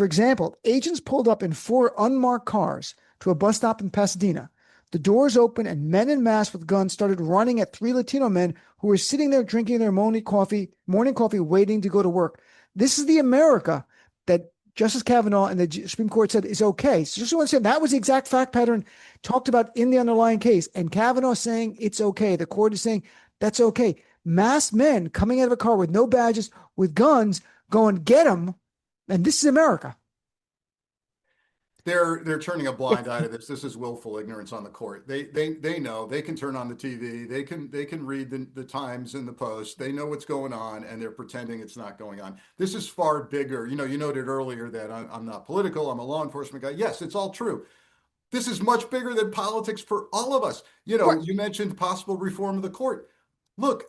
For example, agents pulled up in 4 unmarked cars to a bus stop in Pasadena. The doors opened and men in masks with guns started running at 3 Latino men who were sitting there drinking their morning coffee, waiting to go to work. This is the America that Justice Kavanaugh and the Supreme Court said is okay. So just want to say that was the exact fact pattern talked about in the underlying case. And Kavanaugh saying it's okay. The court is saying that's okay. Masked men coming out of a car with no badges, with guns, going, get them. And this is America. They're turning a blind eye to this. This is willful ignorance on the court. They know. They can turn on the TV. They can read the Times and the Post. They know what's going on, and they're pretending it's not going on. This is far bigger. You noted earlier that I'm not political. I'm a law enforcement guy. Yes, it's all true. This is much bigger than politics for all of us. You mentioned possible reform of the court. Look,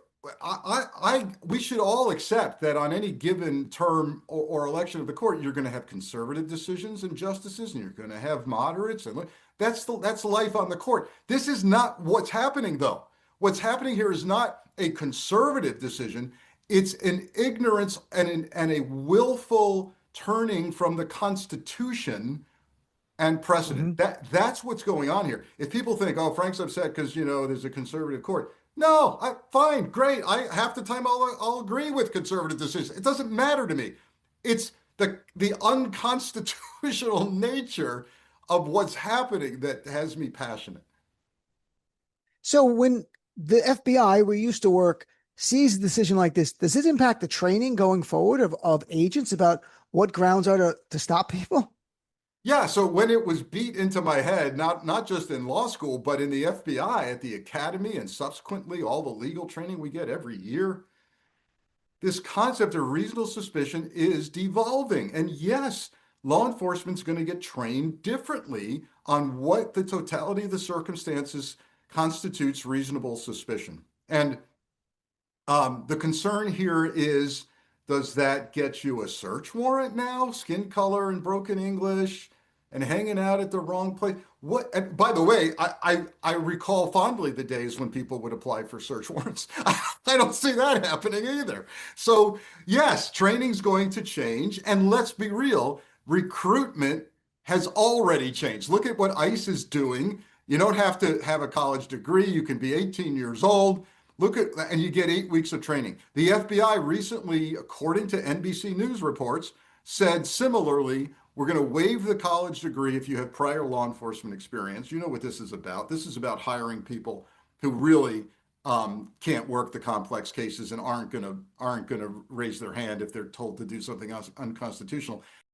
we should all accept that on any given term or election of the court, you're going to have conservative decisions and justices, and you're going to have moderates, and that's life on the court. This is not what's happening, though. What's happening here is not a conservative decision. It's an ignorance and a willful turning from the Constitution and precedent. That's what's going on here. If people think, oh, Frank's upset because there's a conservative court. No, fine, great. Half the time I'll agree with conservative decisions. It doesn't matter to me. It's the unconstitutional nature of what's happening that has me passionate. So when the FBI, where you used to work, sees a decision like this, does it impact the training going forward of agents about what grounds are to stop people? Yeah, so when it was beat into my head, not just in law school, but in the FBI, at the academy, and subsequently all the legal training we get every year, this concept of reasonable suspicion is devolving. And yes, law enforcement's going to get trained differently on what the totality of the circumstances constitutes reasonable suspicion. And the concern here is, does that get you a search warrant now? Skin color and broken English and hanging out at the wrong place? What? And by the way, I recall fondly the days when people would apply for search warrants. I don't see that happening either. So yes, training's going to change. And let's be real, recruitment has already changed. Look at what ICE is doing. You don't have to have a college degree. You can be 18 years old. And you get 8 weeks of training. The FBI recently, according to NBC News reports, said similarly, we're going to waive the college degree if you have prior law enforcement experience. You know what this is about. This is about hiring people who really can't work the complex cases and aren't going to raise their hand if they're told to do something else unconstitutional.